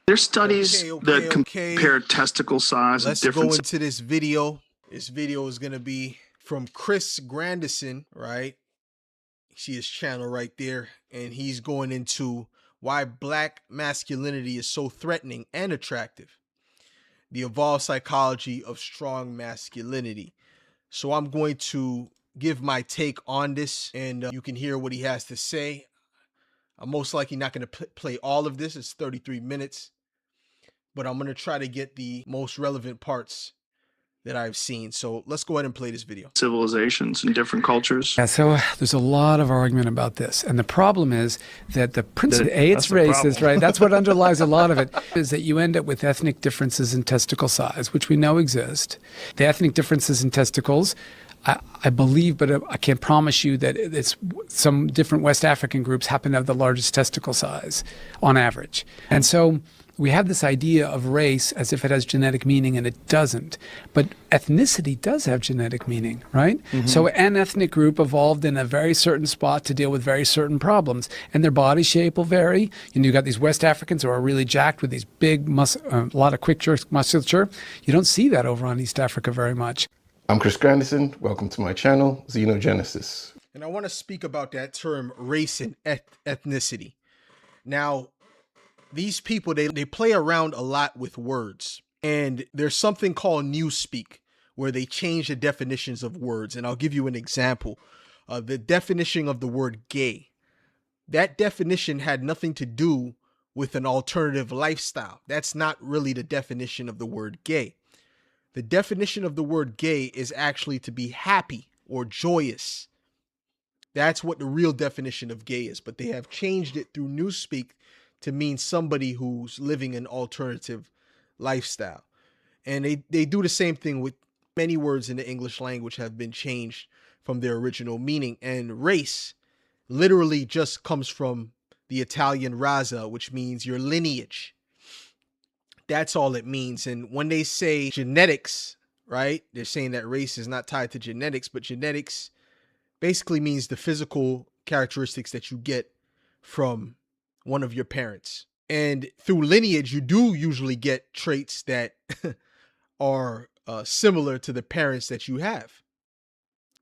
There's studies that compare testicle size of Let's go different into this video. This video is going to be from Chris Grandison, right? You see his channel right there. And he's going into why black masculinity is so threatening and attractive. The evolved psychology of strong masculinity. So I'm going to give my take on this, and you can hear what he has to say. I'm most likely not going to play all of this. It's 33 minutes. But I'm going to try to get the most relevant parts that I've seen. So let's go ahead and play this video. civilizations and different cultures. Yeah, so there's a lot of argument about this. And the problem is that the principle, it's racist, right? That's what underlies a lot of it, is that you end up with ethnic differences in testicle size, which we know exist. The ethnic differences in testicles, I believe, but I can't promise you that it's some different West African groups happen to have the largest testicle size on average. And so we have this idea of race as if it has genetic meaning, and it doesn't. But ethnicity does have genetic meaning, right? So an ethnic group evolved in a very certain spot to deal with very certain problems, and their body shape will vary. And you've got these West Africans who are really jacked with these big, a lot of quick jerk musculature. You don't see that over on East Africa very much. I'm Chris Grandison. Welcome to my channel, Xenogenesis. And I want to speak about that term race and ethnicity. Now, these people, they play around a lot with words. And there's something called newspeak, where they change the definitions of words. And I'll give you an example. The definition of the word gay. That definition had nothing to do with an alternative lifestyle. That's not really the definition of the word gay. The definition of the word gay is actually to be happy or joyous. That's what the real definition of gay is. But they have changed it through newspeak to mean somebody who's living an alternative lifestyle. And they do the same thing with many words in the English language have been changed from their original meaning. And race literally just comes from the Italian razza, which means your lineage. That's all it means. And when they say genetics, right, they're saying that race is not tied to genetics, but genetics basically means the physical characteristics that you get from one of your parents. And through lineage, you do usually get traits that are similar to the parents that you have.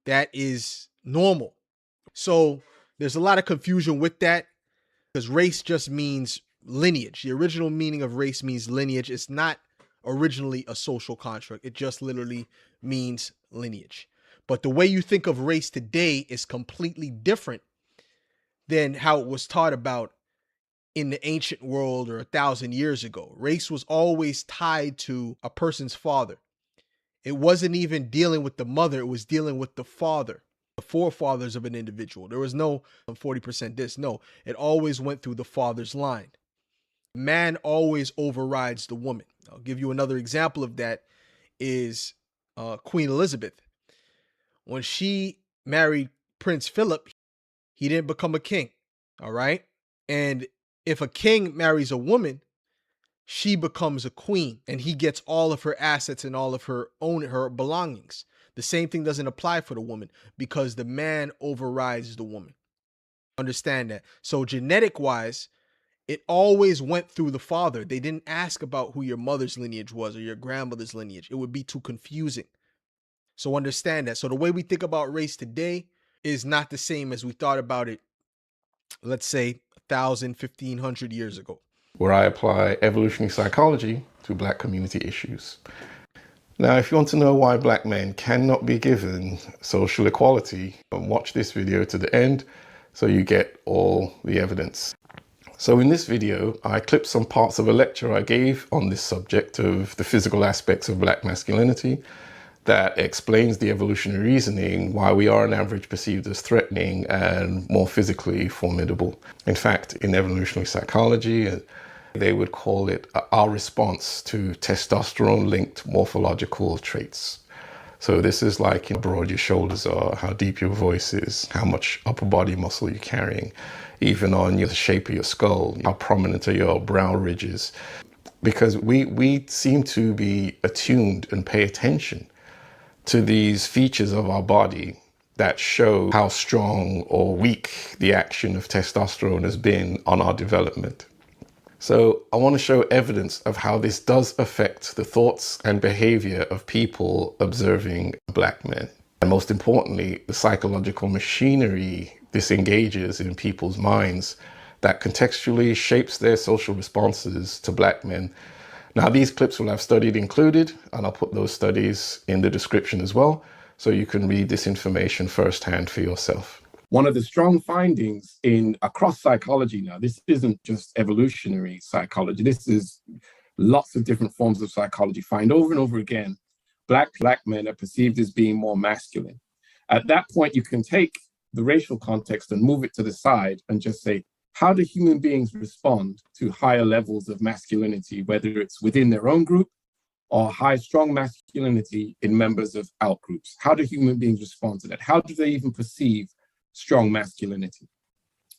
That is normal. So there's a lot of confusion with that, because race just means lineage. The original meaning of race means lineage. It's not originally a social construct. It just literally means lineage. But the way you think of race today is completely different than how it was taught about in the ancient world or 1,000 years ago. Race was always tied to a person's father. It wasn't even dealing with the mother. It was dealing with the father, the forefathers of an individual. There was no 40% this. No, it always went through the father's line. Man always overrides the woman. I'll give you another example of that is Queen Elizabeth. When she married Prince Philip, he didn't become a king. All right. And if a king marries a woman, she becomes a queen and he gets all of her assets and all of her belongings. The same thing doesn't apply for the woman because the man overrides the woman. Understand that. So genetic wise, it always went through the father. They didn't ask about who your mother's lineage was or your grandmother's lineage. It would be too confusing. So understand that. So the way we think about race today is not the same as we thought about it, let's say 1,000, 1,500 years ago. Where I apply evolutionary psychology to black community issues. Now, if you want to know why black men cannot be given social equality, watch this video to the end so you get all the evidence. So in this video, I clipped some parts of a lecture I gave on this subject of the physical aspects of black masculinity that explains the evolutionary reasoning why we are on average perceived as threatening and more physically formidable. In fact, in evolutionary psychology, they would call it our response to testosterone-linked morphological traits. So this is like how broad your shoulders are, how deep your voice is, how much upper body muscle you're carrying, even on the shape of your skull, how prominent are your brow ridges. Because we seem to be attuned and pay attention to these features of our body that show how strong or weak the action of testosterone has been on our development. So I want to show evidence of how this does affect the thoughts and behavior of people observing black men. And most importantly, the psychological machinery this engages in people's minds that contextually shapes their social responses to black men. Now, these clips will have studies included, and I'll put those studies in the description as well, so you can read this information firsthand for yourself. One of the strong findings across psychology now, this isn't just evolutionary psychology, this is lots of different forms of psychology, find over and over again, black men are perceived as being more masculine. At that point, you can take the racial context and move it to the side and just say, how do human beings respond to higher levels of masculinity, whether it's within their own group or high, strong masculinity in members of out groups? How do human beings respond to that? How do they even perceive strong masculinity?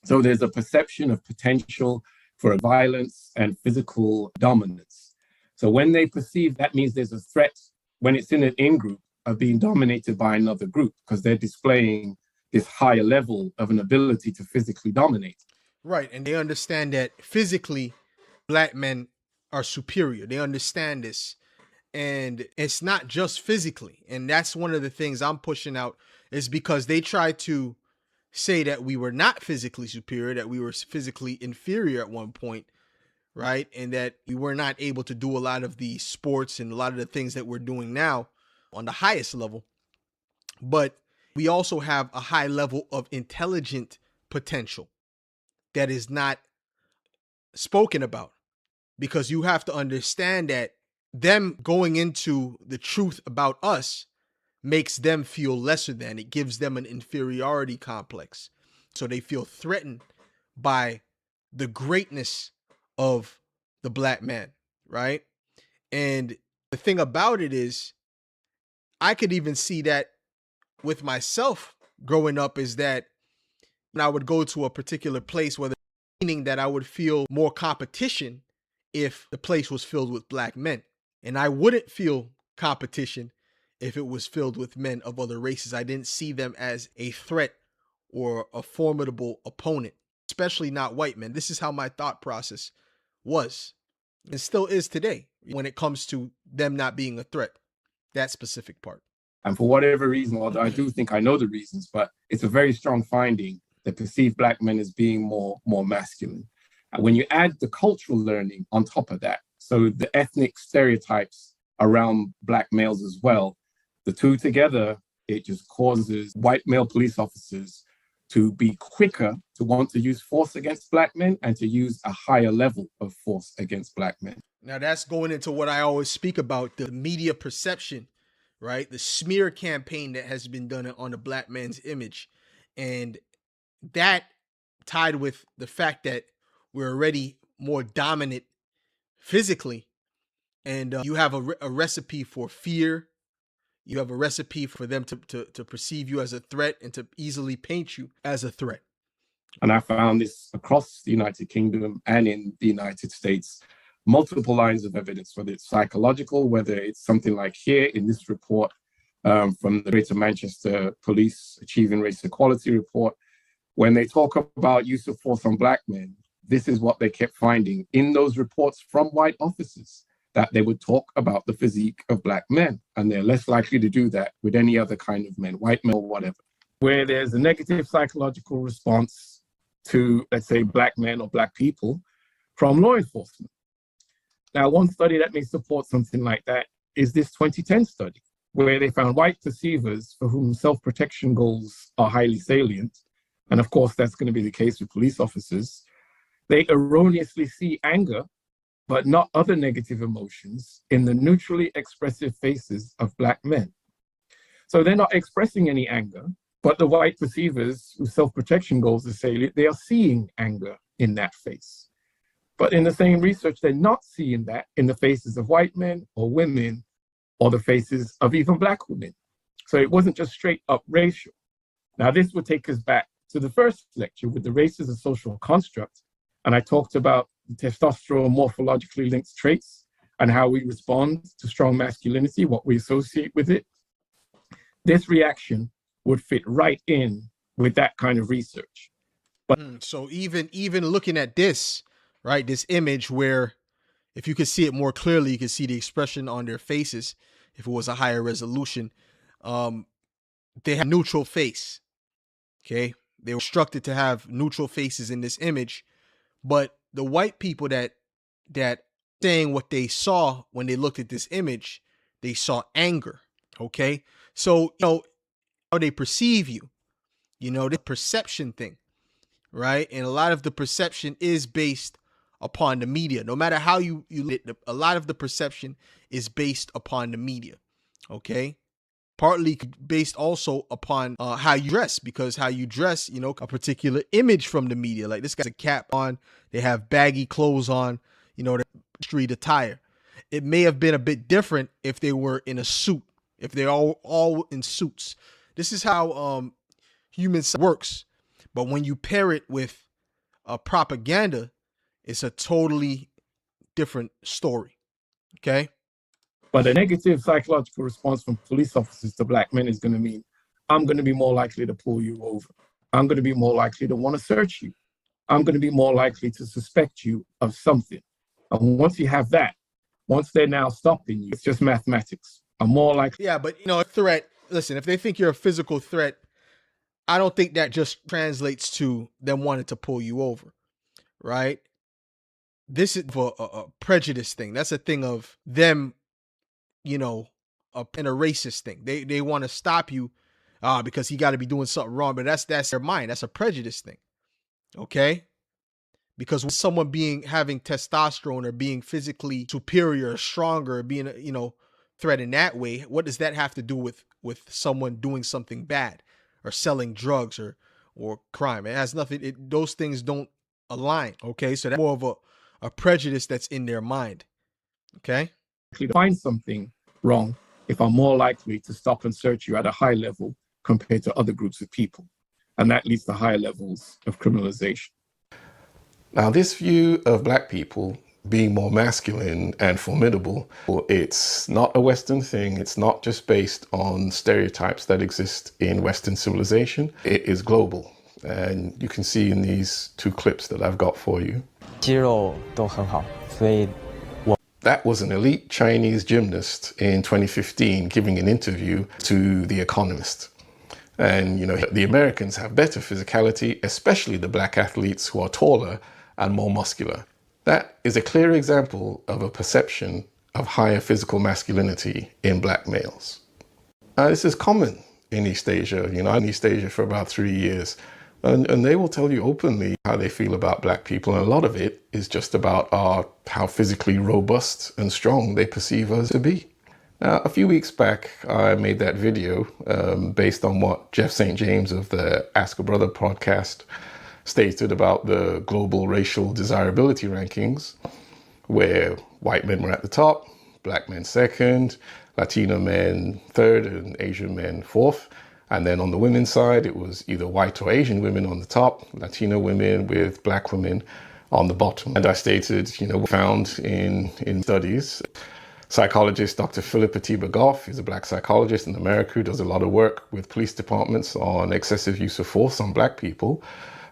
So there's a perception of potential for violence and physical dominance. So when they perceive, that means there's a threat when it's in an in-group of being dominated by another group, because they're displaying this higher level of an ability to physically dominate. Right, and they understand that physically, black men are superior. They understand this. And it's not just physically. And that's one of the things I'm pushing out, is because they try to say that we were not physically superior, that we were physically inferior at one point, right? And that we were not able to do a lot of the sports and a lot of the things that we're doing now on the highest level. But we also have a high level of intelligent potential that is not spoken about, because you have to understand that them going into the truth about us makes them feel lesser than. It gives them an inferiority complex. So they feel threatened by the greatness of the black man, right? And the thing about it is, I could even see that with myself growing up, is that when I would go to a particular place, whether meaning that I would feel more competition if the place was filled with black men. And I wouldn't feel competition if it was filled with men of other races. I didn't see them as a threat or a formidable opponent, especially not white men. This is how my thought process was and still is today when it comes to them not being a threat, that specific part. And for whatever reason, although I do think I know the reasons, but it's a very strong finding that perceive black men as being more masculine. And when you add the cultural learning on top of that, so the ethnic stereotypes around black males as well, the two together, it just causes white male police officers to be quicker to want to use force against black men and to use a higher level of force against black men. Now that's going into what I always speak about, the media perception, right? The smear campaign that has been done on the black man's image. And that tied with the fact that we're already more dominant physically, and you have a recipe for fear. You have a recipe for them to perceive you as a threat and to easily paint you as a threat. And I found this across the United Kingdom and in the United States, multiple lines of evidence, whether it's psychological, whether it's something like here in this report from the Greater Manchester Police Achieving Race Equality report. When they talk about use of force on black men, this is what they kept finding in those reports from white officers, that they would talk about the physique of black men, and they're less likely to do that with any other kind of men, white male, whatever. Where there's a negative psychological response to, let's say, black men or black people from law enforcement. Now, one study that may support something like that is this 2010 study, where they found white perceivers for whom self-protection goals are highly salient. And of course, that's going to be the case with police officers. They erroneously see anger, but not other negative emotions, in the neutrally expressive faces of black men. So they're not expressing any anger, but the white perceivers whose self-protection goals are salient, they are seeing anger in that face. But in the same research, they're not seeing that in the faces of white men or women, or the faces of even black women. So it wasn't just straight up racial. Now, this would take us back to the first lecture with the race as a social construct. And I talked about testosterone morphologically linked traits and how we respond to strong masculinity, what we associate with it. This reaction would fit right in with that kind of research. But so even looking at this, right? This image where if you could see it more clearly, you could see the expression on their faces. If it was a higher resolution, they have neutral face. Okay. They were instructed to have neutral faces in this image, but the white people that saying what they saw when they looked at this image, they saw anger. Okay. So, how they perceive you, the perception thing, right? And a lot of the perception is based upon the media. No matter how you a lot of the perception is based upon the media. Okay. Partly based also upon how you dress, because how you dress, a particular image from the media. Like this guy's a cap on, they have baggy clothes on, the street attire. It may have been a bit different if they were in a suit, if they're all in suits. This is how human works. But when you pair it with propaganda, it's a totally different story. Okay. But a negative psychological response from police officers to black men is going to mean, I'm going to be more likely to pull you over. I'm going to be more likely to want to search you. I'm going to be more likely to suspect you of something. And once you have that, once they're now stopping you, it's just mathematics. I'm more likely. Yeah, but a threat, listen, if they think you're a physical threat, I don't think that just translates to them wanting to pull you over, right? This is a prejudice thing. That's a thing of them, and a racist thing. They want to stop you because he got to be doing something wrong, but that's their mind. That's a prejudice thing. Okay? Because with someone having testosterone or being physically superior or stronger, or being threat in that way, what does that have to do with someone doing something bad or selling drugs or crime? It has nothing. Those things don't align. Okay? So that's more of a prejudice that's in their mind. Okay? To find something wrong if I'm more likely to stop and search you at a high level compared to other groups of people. And that leads to higher levels of criminalization. Now, this view of black people being more masculine and formidable, it's not a Western thing. It's not just based on stereotypes that exist in Western civilization. It is global. And you can see in these two clips that I've got for you. 肌肉都很好，所以 That was an elite Chinese gymnast in 2015 giving an interview to The Economist. And, the Americans have better physicality, especially the black athletes who are taller and more muscular. That is a clear example of a perception of higher physical masculinity in black males. This is common in East Asia. I'm in East Asia for about 3 years. And they will tell you openly how they feel about black people. And a lot of it is just about how physically robust and strong they perceive us to be. Now, a few weeks back, I made that video based on what Jeff St. James of the Ask a Brother podcast stated about the global racial desirability rankings, where white men were at the top, black men second, Latino men third, and Asian men fourth. And then on the women's side, it was either white or Asian women on the top, Latino women with black women on the bottom. And I stated, found in studies, psychologist Dr. Philip Atiba Goff is a black psychologist in America who does a lot of work with police departments on excessive use of force on black people.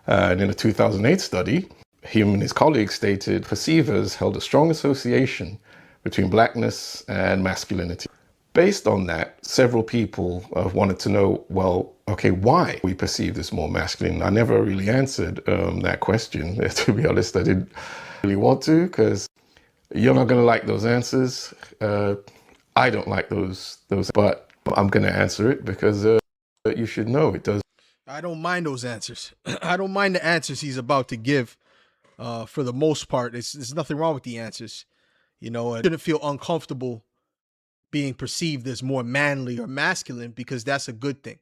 And in a 2008 study, him and his colleagues stated perceivers held a strong association between blackness and masculinity. Based on that, several people have wanted to know, well, okay, why we perceive this more masculine? I never really answered that question. To be honest, I didn't really want to, because you're not going to like those answers. I don't like those, but I'm going to answer it because you should know it does. I don't mind those answers. I don't mind the answers he's about to give. For the most part, there's nothing wrong with the answers. I shouldn't feel uncomfortable being perceived as more manly or masculine, because that's a good thing.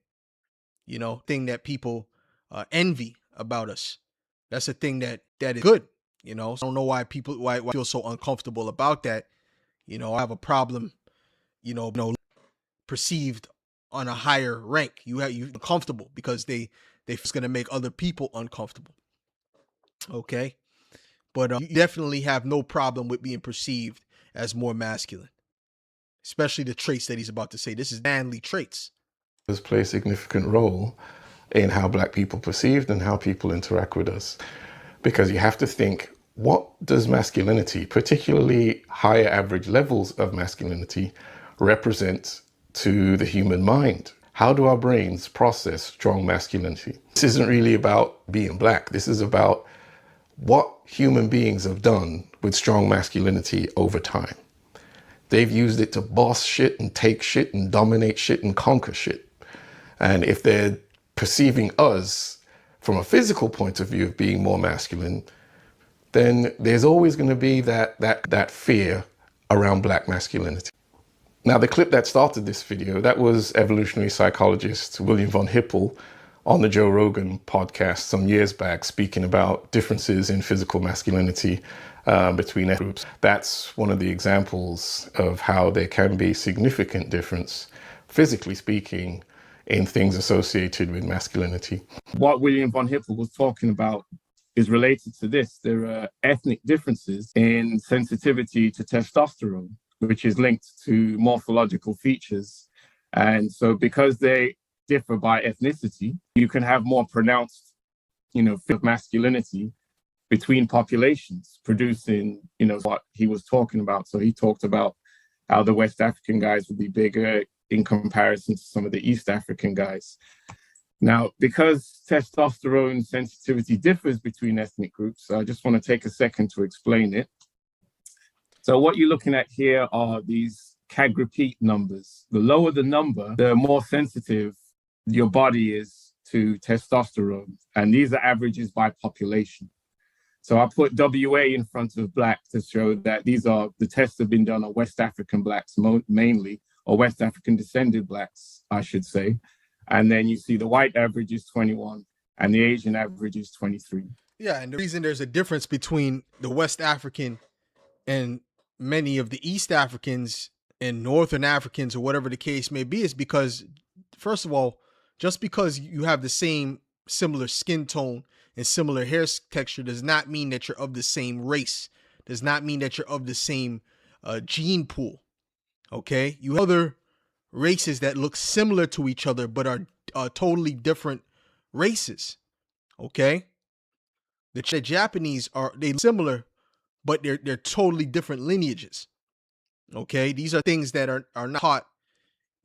Thing that people envy about us. That's a thing that is good. So I don't know why people why feel so uncomfortable about that. I have a problem. Perceived on a higher rank. You comfortable because they're going to make other people uncomfortable. Okay, but you definitely have no problem with being perceived as more masculine. Especially the traits that he's about to say. This is manly traits. Does play a significant role in how black people perceived and how people interact with us. Because you have to think, What does masculinity, particularly higher average levels of masculinity, represent to the human mind? How do our brains process strong masculinity? This isn't really about being black. This is about what human beings have done with strong masculinity over time. They've used it to boss shit and take shit and dominate shit and conquer shit. And if they're perceiving us from a physical point of view of being more masculine, then there's always going to be that fear around black masculinity. Now, the clip that started this video, that was evolutionary psychologist William von Hippel on the Joe Rogan podcast some years back, speaking about differences in physical masculinity between ethnic groups. That's one of the examples of how there can be significant difference, physically speaking, in things associated with masculinity. What William von Hippel was talking about is related to this. There are ethnic differences in sensitivity to testosterone, which is linked to morphological features. And so because they differ by ethnicity, you can have more pronounced, of masculinity between populations, producing, what he was talking about. So he talked about how the West African guys would be bigger in comparison to some of the East African guys. Now, because testosterone sensitivity differs between ethnic groups, I just want to take a second to explain it. So what you're looking at here are these CAG repeat numbers. The lower the number, the more sensitive your body is to testosterone. And these are averages by population. So I put WA in front of black to show that the tests have been done on West African blacks mainly, or West African descended blacks, I should say. And then you see the white average is 21 and the Asian average is 23. Yeah, and the reason there's a difference between the West African and many of the East Africans and Northern Africans, or whatever the case may be, is because, first of all, just because you have the same similar skin tone and similar hair texture does not mean that you're of the same race, does not mean that you're of the same gene pool. Okay, you have other races that look similar to each other but are totally different races. Okay, the Japanese they similar, but they're totally different lineages. Okay, these are things that are not taught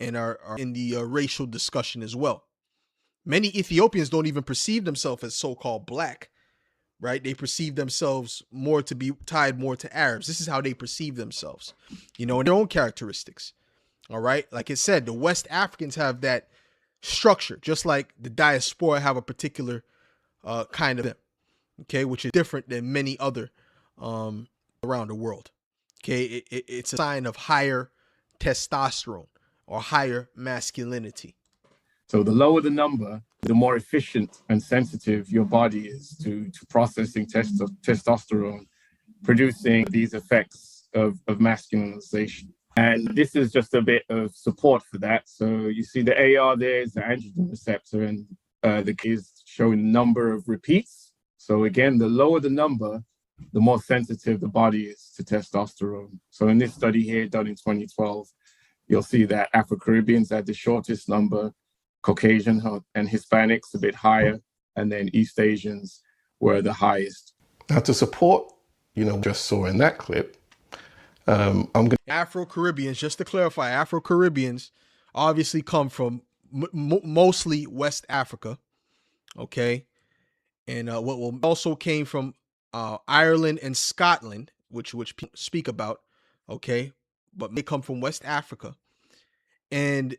and are in the racial discussion as well. Many Ethiopians don't even perceive themselves as so-called black, right? They perceive themselves more to be tied more to Arabs. This is how they perceive themselves, and their own characteristics. All right. Like I said, the West Africans have that structure, just like the diaspora have a particular kind of them, okay, which is different than many other around the world. Okay, it's a sign of higher testosterone or higher masculinity. So the lower the number, the more efficient and sensitive your body is to processing testosterone, producing these effects of masculinization. And this is just a bit of support for that. So you see the AR there is the androgen receptor, and the key is showing the number of repeats. So again, the lower the number, the more sensitive the body is to testosterone. So in this study here done in 2012, you'll see that Afro-Caribbeans had the shortest number, Caucasian and Hispanics a bit higher, and then East Asians were the highest. Now, to support, just saw in that clip, I'm going to... Afro-Caribbeans, just to clarify, Afro-Caribbeans obviously come from mostly West Africa, okay? And what will also came from Ireland and Scotland, which people speak about, okay? But they come from West Africa. And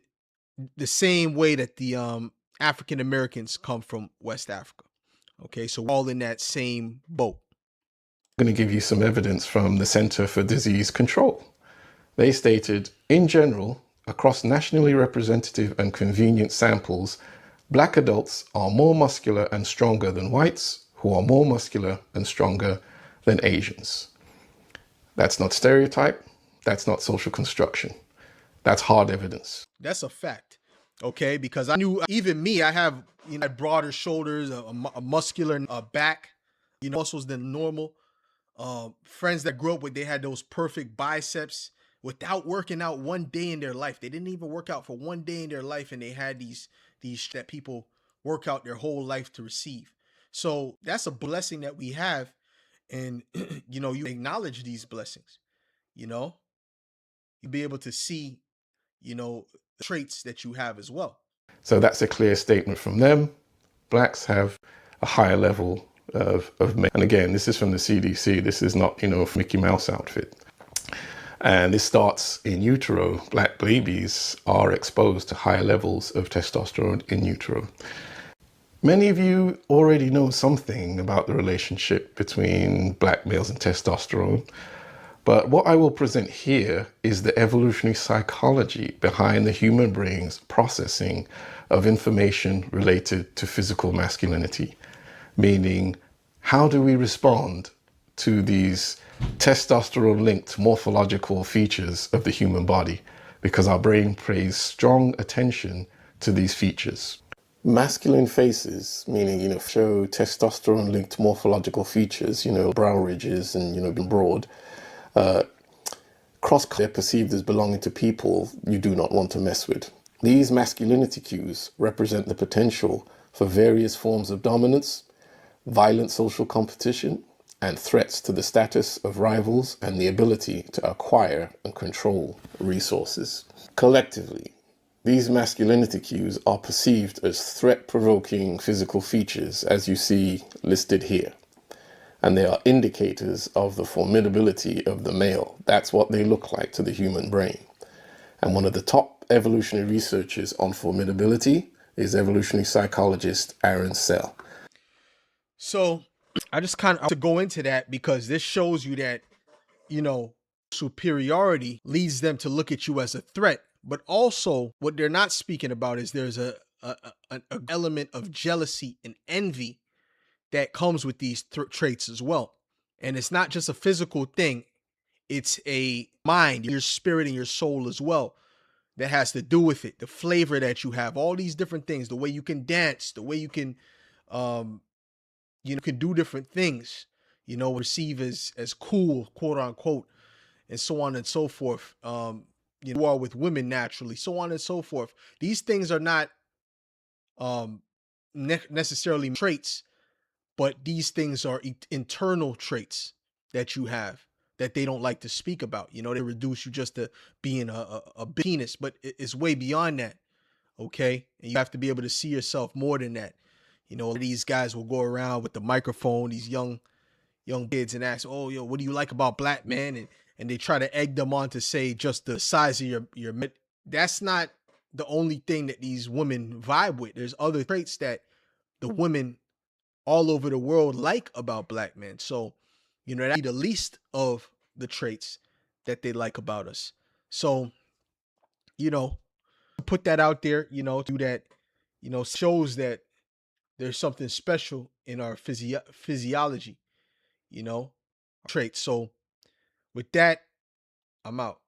the same way that the African Americans come from West Africa. Okay, so we're all in that same boat. I'm going to give you some evidence from the Center for Disease Control. They stated, in general, across nationally representative and convenient samples, black adults are more muscular and stronger than whites, who are more muscular and stronger than Asians. That's not stereotype. That's not social construction. That's hard evidence. That's a fact, okay? Because I knew, even me, I have broader shoulders, a muscular back, muscles than normal. Friends that grew up with, they had those perfect biceps without working out one day in their life. They didn't even work out for one day in their life, and they had these that people work out their whole life to receive. So that's a blessing that we have. and you acknowledge these blessings, you'll be able to see, the traits that you have as well. So that's a clear statement from them. Blacks have a higher level of men. And again, this is from the CDC. This is not, Mickey Mouse outfit. And this starts in utero. Black babies are exposed to higher levels of testosterone in utero. Many of you already know something about the relationship between black males and testosterone. But what I will present here is the evolutionary psychology behind the human brain's processing of information related to physical masculinity. Meaning, how do we respond to these testosterone-linked morphological features of the human body? Because our brain pays strong attention to these features. Masculine faces, meaning, show testosterone-linked morphological features, brow ridges and, broad. They're perceived as belonging to people you do not want to mess with. These masculinity cues represent the potential for various forms of dominance, violent social competition, and threats to the status of rivals and the ability to acquire and control resources. Collectively, these masculinity cues are perceived as threat-provoking physical features, as you see listed here. And they are indicators of the formidability of the male. That's what they look like to the human brain. And one of the top evolutionary researchers on formidability is evolutionary psychologist Aaron Sell. So I just kind of to go into that because this shows you that, superiority leads them to look at you as a threat. But also what they're not speaking about is there's an element of jealousy and envy that comes with these traits as well. And it's not just a physical thing. It's a mind, your spirit and your soul as well that has to do with it. The flavor that you have, all these different things, the way you can dance, the way you can, can do different things, receive as cool, quote unquote, and so on and so forth. You are with women naturally, so on and so forth. These things are not necessarily traits, but these things are internal traits that you have that they don't like to speak about. They reduce you just to being a penis, but it's way beyond that. Okay. And you have to be able to see yourself more than that. These guys will go around with the microphone, these young kids, and ask, oh, what do you like about black men? And they try to egg them on to say just the size of your that's not the only thing that these women vibe with. There's other traits that the women all over the world like about black men. So, that'd be the least of the traits that they like about us. So, put that out there, do that, shows that there's something special in our physiology, traits. So with that, I'm out.